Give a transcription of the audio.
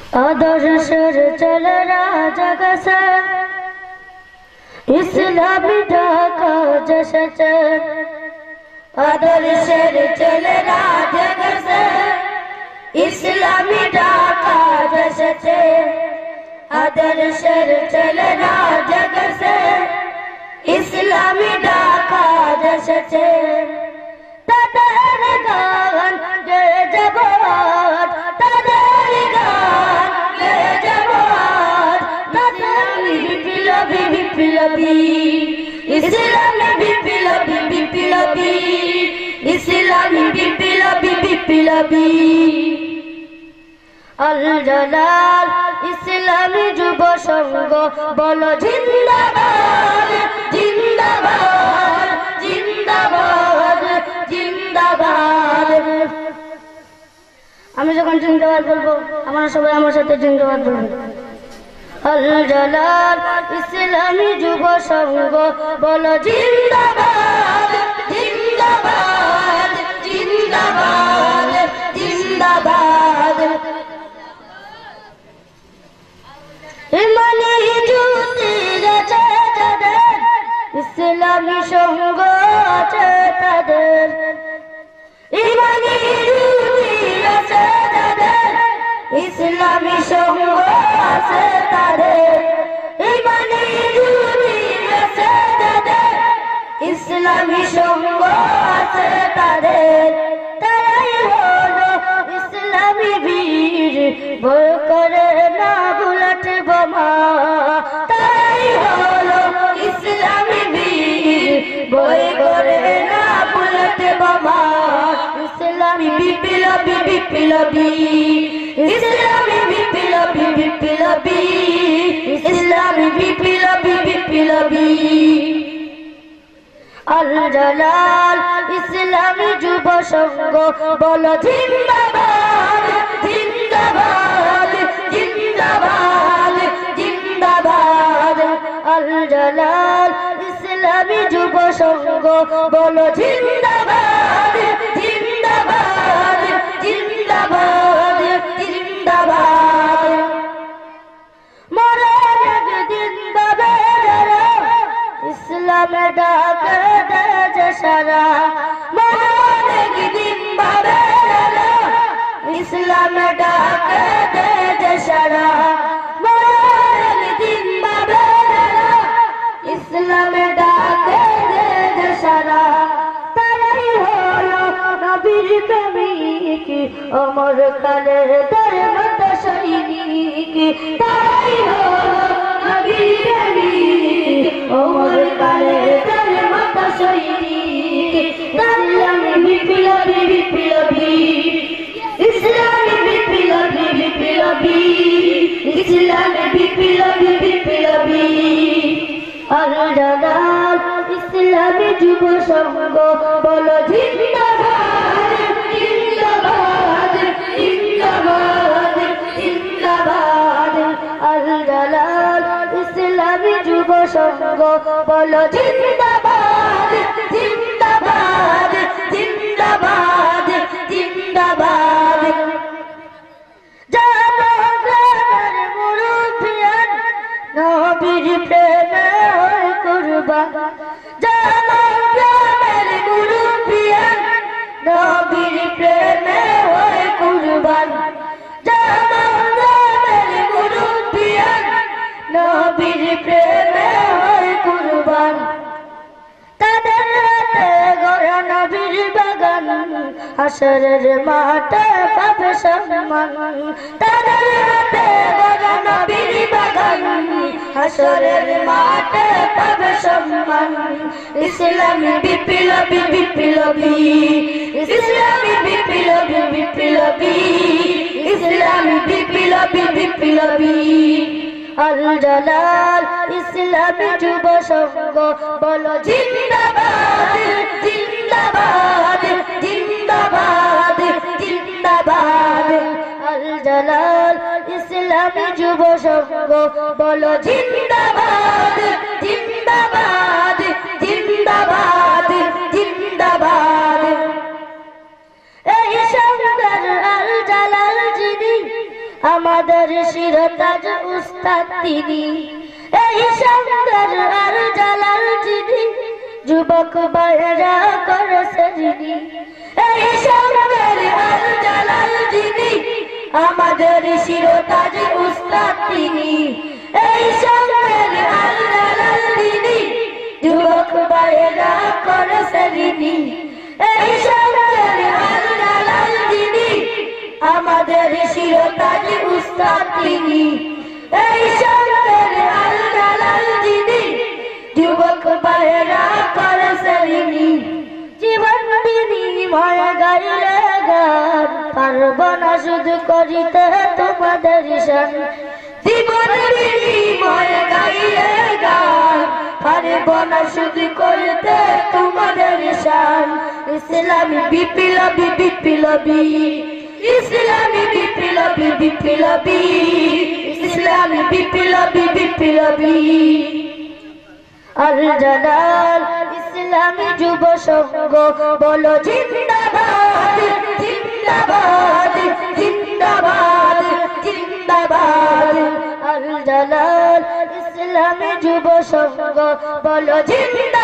आदर्शर चल राजगस इस्लामी ढाका जशच आदर्शर चल राजगस इस्लामी ढाका जशच आदर्शर चल राजगस इस्लामी ढाका जशच तादर गान गे जबात तादर गान गे जबात तादर बिप्लबी बिप्लबी इस्लामी बिप्लबी बिप्लबी इस्लामी बिप्लबी बिप्लबी अल जलाल इस्लामी जुब संग बोलो जिंदाबाद जिंदाबाद जिंदाबाद जिंदाबाद আমি যখন জিন্দাবাদ বলবো আপনারা সবাই আমার সাথে জিন্দাবাদ বলবেন আল জালাল ইসলামী যুব সংঘ বলো জিন্দাবাদ জিন্দাবাদ জিন্দাবাদ জিন্দাবাদ ইমানি জ্যোতি আছে তাদের ইসলামী সংঘ আছে তাদের ইমানি জ্যোতি আছে তাদের ইসলামী সংঘ আছে তাদের ইমানি জ্যোতি আছে তাদের ইসলামী সংঘ আছে তাদের তারাই হলো ইসলামী বীর ভয় করে না বুলেট বোমা তারাই হলো ইসলামী বীর ভয় করে না বুলেট বোমা ইসলামী বিপ্লবী বিপ্লবী ইসলামী বিপ্লবী বিপ্লবী ইসলামী বিপ্লবী বিপ্লবী আল জালাল ইসলামী যুব সংঘ বলো জিন্দাবাদ জিন্দাবাদ জিন্দাবাদ জিন্দাবাদ আল জালাল ইসলামী যুব সংঘ বলো জিন্দাবাদ জিন্দাবাদ জিন্দাবাদ জিন্দাবাদ মরার একদিন পাবে যারা ইসলামে ডাকে দেয় সারা মরার একদিন পাবে যারা ইসলামে ডাকে দেয় সারা মরার একদিন পাবে যারা ইসলামে ডাকে দেয় সারা তারাই হলো নবীর প্রেমিক অমর কালের ধর্মত সৈনিক তারাই হলো নবীর প্রেমিক অমর কালের ধর্মত সৈনিক ইসলামী বিপ্লবী বিপ্লবী ইসলামী বিপ্লবী বিপ্লবী ইসলামী বিপ্লবী বিপ্লবী আল জালাল ইসলামী যুব সংঘ বলো জিন্দাবাদ জিন্দাবাদ জিন্দাবাদ জিন্দাবাদ আল জালাল ইসলামী যুব সংঘ বলো জিন্দাবাদ জিন্দাবাদ জিন্দাবাদ জিন্দাবাদ জানার মুরুবিয়ান নবীর প্রেমে হয় কুরবান জানার মুরুবিয়ান নবীর প্রেমে হয় কুরবান জানার মুরুবিয়ান নবীর প্রেমে হয় কুরবান তাদের হাতে গড়া নবীর বাগান হাসরের মাঠে পাবে সম্মান তাদের হাতে গড়া নবীর বাগান হাসরের মাঠে পাবে সম্মান ইসলামী বিপ্লবী বিপ্লবী ইসলামী বিপ্লবী বিপ্লবী ইসলামী বিপ্লবী বিপ্লবী আল জালাল ইসলামী যুব সংঘ বলো জিন্দাবাদ জিন্দাবাদ জিন্দাবাদ জিন্দাবাদ আল জালাল ইসলামী যুব সংঘ বলো জিন্দাবাদ জিন্দাবাদ জিন্দাবাদ জিন্দাবাদ এই সংঘের আল জালাল যিনি আমাদের শিরতাজ উস্তাদ তিনি, এই সন্তান আর জালাল যিনি, যুবক ভাইরা করেছে যিনি, এই সন্তান আর জালাল যিনি, আমাদের শিরতাজ উস্তাদ তিনি, এই সন্তান আর জালাল যিনি, যুবক ভাইরা করেছে যিনি, এই সন্তান আর জালাল যিনি, আমাদের শিরতাজ উস্তাদ তিনি, এই সন্তান আর জালাল যিনি, যুবক ভাইরা করেছে যিনি। জীবন বিনিময় গাইলে গান, পারব না শুধু করিতে তোমাদের শান। জীবন বিনিময় গাইলে গান, পারব না শুধু করিতে তোমাদের শান। ইসলামী বিপ্লবী বিপ্লবী, ইসলামী বিপ্লবী বিপ্লবী, ইসলামী বিপ্লবী বিপ্লবী। আল জালাল ইসলামী যুব সংঘ বলো জিন্দাবাদ জিন্দাবাদ জিন্দাবাদ জিন্দাবাদ। আল জালাল ইসলামী যুব সংঘ বলো জিন্দাবাদ।